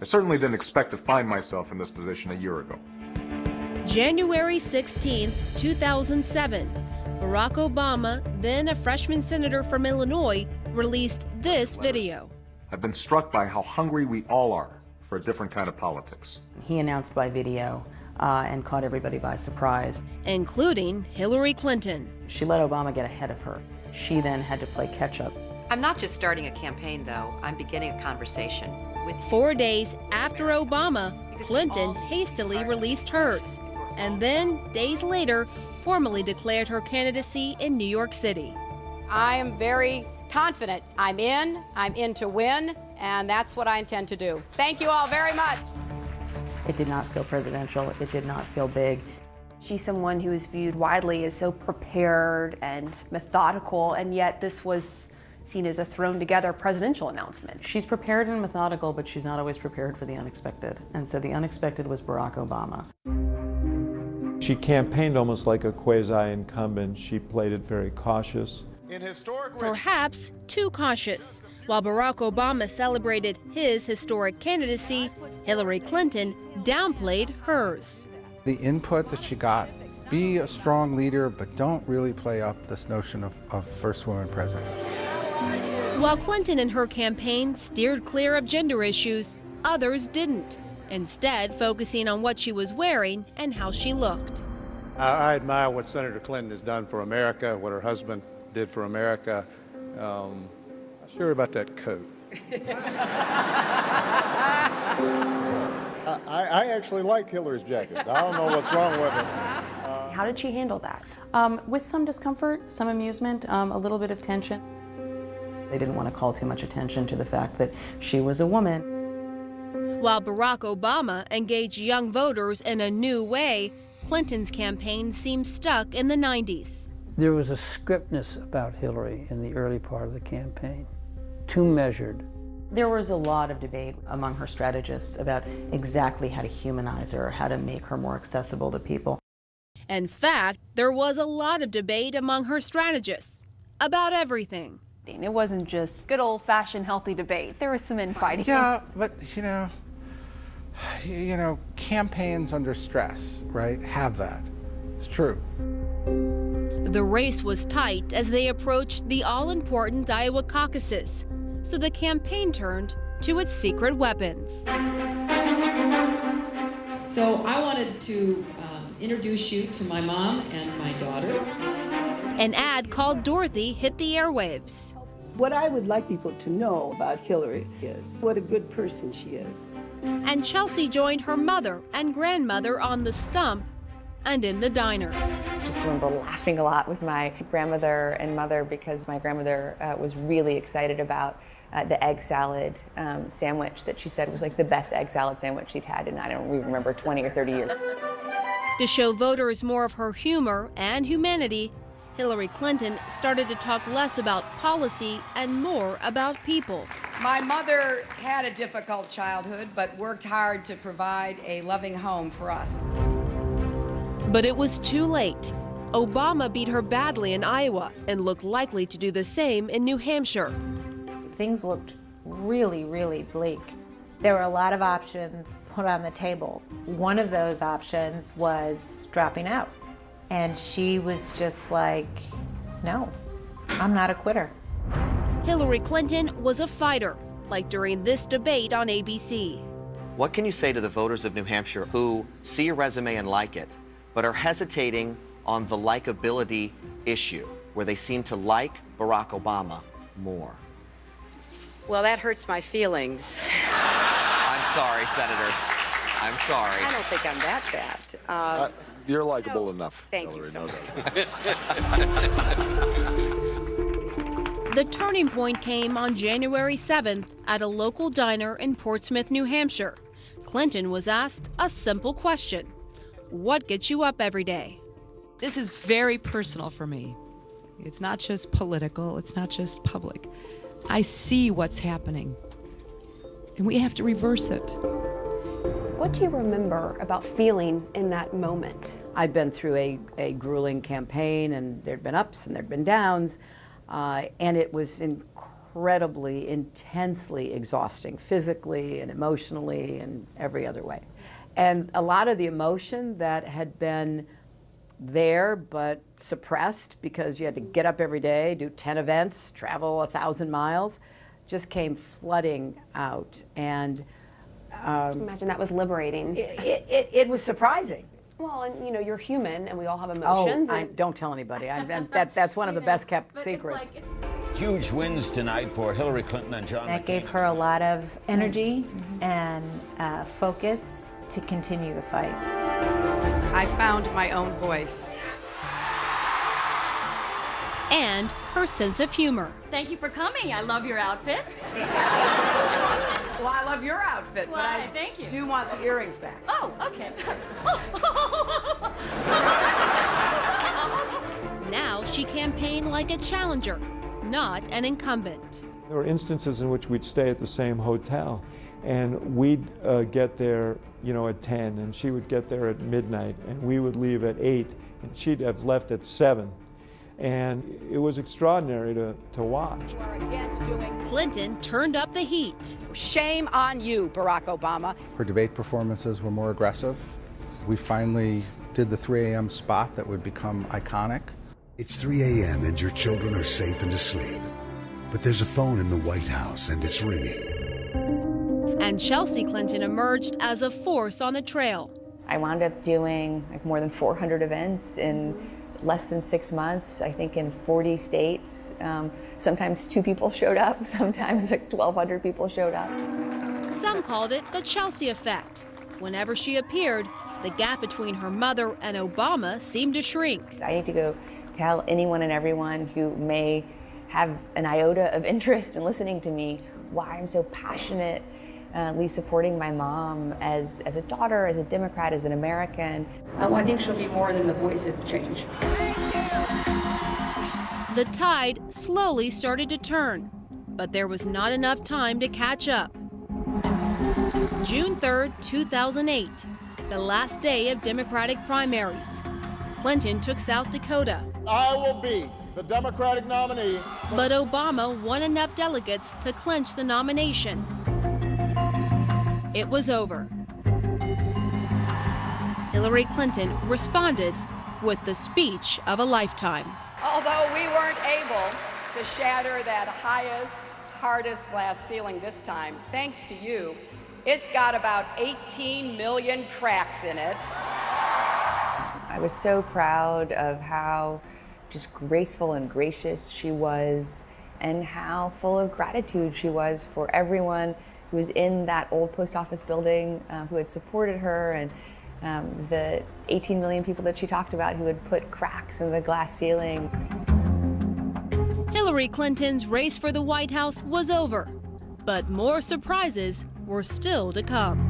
certainly didn't expect to find myself in this position a year ago. January 16, 2007, Barack Obama, then a freshman senator from Illinois, released this video. I've been struck by how hungry we all are for a different kind of politics. He announced by video and caught everybody by surprise. Including Hillary Clinton. She let Obama get ahead of her. She then had to play catch-up. I'm not just starting a campaign, though. I'm beginning a conversation with 4 days after Obama, Clinton hastily released hers, and then, days later, formally declared her candidacy in New York City. I am very confident. I'm in to win, and that's what I intend to do. Thank you all very much. It did not feel presidential. It did not feel big. She's someone who is viewed widely as so prepared and methodical, and yet this was seen as a thrown-together presidential announcement. She's prepared and methodical, but she's not always prepared for the unexpected. And so the unexpected was Barack Obama. She campaigned almost like a quasi-incumbent. She played it very cautious. Perhaps too cautious. While Barack Obama celebrated his historic candidacy, Hillary Clinton downplayed hers. The input that she got, be a strong leader, but don't really play up this notion of first woman president. While Clinton and her campaign steered clear of gender issues, others didn't, instead focusing on what she was wearing and how she looked. I admire what Senator Clinton has done for America, what her husband did for America. I'm sure about that coat. I actually like Hillary's jacket. I don't know what's wrong with it. How did she handle that? With some discomfort, some amusement, a little bit of tension. They didn't want to call too much attention to the fact that she was a woman. While Barack Obama engaged young voters in a new way, Clinton's campaign seemed stuck in the 90s. There was a scriptness about Hillary in the early part of the campaign, too measured. There was a lot of debate among her strategists about exactly how to humanize her, how to make her more accessible to people. In fact, there was a lot of debate among her strategists about everything. It wasn't just good old-fashioned healthy debate. There was some infighting. Yeah, but you know, campaigns under stress, right, have that. It's true. The race was tight as they approached the all-important Iowa caucuses, so the campaign turned to its secret weapons. So I wanted to introduce you to my mom and my daughter. An ad called Dorothy hit the airwaves. What I would like people to know about Hillary is what a good person she is. And Chelsea joined her mother and grandmother on the stump and in the diners. Just remember laughing a lot with my grandmother and mother because my grandmother was really excited about the egg salad sandwich that she said was like the best egg salad sandwich she'd had in, I don't even remember, 20 or 30 years. To show voters more of her humor and humanity, Hillary Clinton started to talk less about policy and more about people. My mother had a difficult childhood, but worked hard to provide a loving home for us. But it was too late. Obama beat her badly in Iowa and looked likely to do the same in New Hampshire. Things looked really, really bleak. There were a lot of options put on the table. One of those options was dropping out. And she was just like, no, I'm not a quitter. Hillary Clinton was a fighter, like during this debate on ABC. What can you say to the voters of New Hampshire who see your resume and like it, but are hesitating on the likability issue, where they seem to like Barack Obama more? Well, that hurts my feelings. I'm sorry, Senator. I'm sorry. I don't think I'm that bad. You're likable enough. Thank Hillary, you so no much. The turning point came on January 7th at a local diner in Portsmouth, New Hampshire. Clinton was asked a simple question: what gets you up every day? This is very personal for me. It's not just political, it's not just public. I see what's happening, and we have to reverse it. What do you remember about feeling in that moment? I'd been through a grueling campaign, and there'd been ups and there'd been downs, and it was incredibly, intensely exhausting, physically and emotionally and every other way. And a lot of the emotion that had been there but suppressed because you had to get up every day, do 10 events, travel 1,000 miles, just came flooding out. And imagine that was liberating. It was surprising. Well, and you know, you're human and we all have emotions. Oh, don't tell anybody. That's one of the best kept secrets. Huge wins tonight for Hillary Clinton and John McCain. That gave her a lot of energy and focus to continue the fight. I found my own voice. And her sense of humor. Thank you for coming. I love your outfit. Well, I love your outfit, but I thank you. do want the earrings back. Oh, okay. Now she campaigned like a challenger, not an incumbent. There were instances in which we'd stay at the same hotel, and we'd get there, at 10, and she would get there at midnight, and we would leave at 8, and she'd have left at 7. And it was extraordinary to watch. Clinton turned up the heat. Shame on you, Barack Obama. Her debate performances were more aggressive. We finally did the 3 a.m. spot that would become iconic. It's 3 a.m. and your children are safe and asleep. But there's a phone in the White House and it's ringing. And Chelsea Clinton emerged as a force on the trail. I wound up doing more than 400 events in less than 6 months, I think in 40 states. Sometimes 2 people showed up, sometimes 1,200 people showed up. Some called it the Chelsea effect. Whenever she appeared, the gap between her mother and Obama seemed to shrink. I need to go tell anyone and everyone who may have an iota of interest in listening to me why I'm so passionately supporting my mom as a daughter, as a Democrat, as an American. I think she'll be more than the voice of change. The tide slowly started to turn, but there was not enough time to catch up. June 3rd, 2008, the last day of Democratic primaries. Clinton took South Dakota. I will be the Democratic nominee. But Obama won enough delegates to clinch the nomination. It was over. Hillary Clinton responded with the speech of a lifetime. Although we weren't able to shatter that highest, hardest glass ceiling this time, thanks to you, it's got about 18 million cracks in it. I was so proud of how just graceful and gracious she was, and how full of gratitude she was for everyone who was in that old post office building, who had supported her, and the 18 million people that she talked about who had put cracks in the glass ceiling. Hillary Clinton's race for the White House was over, but more surprises were still to come.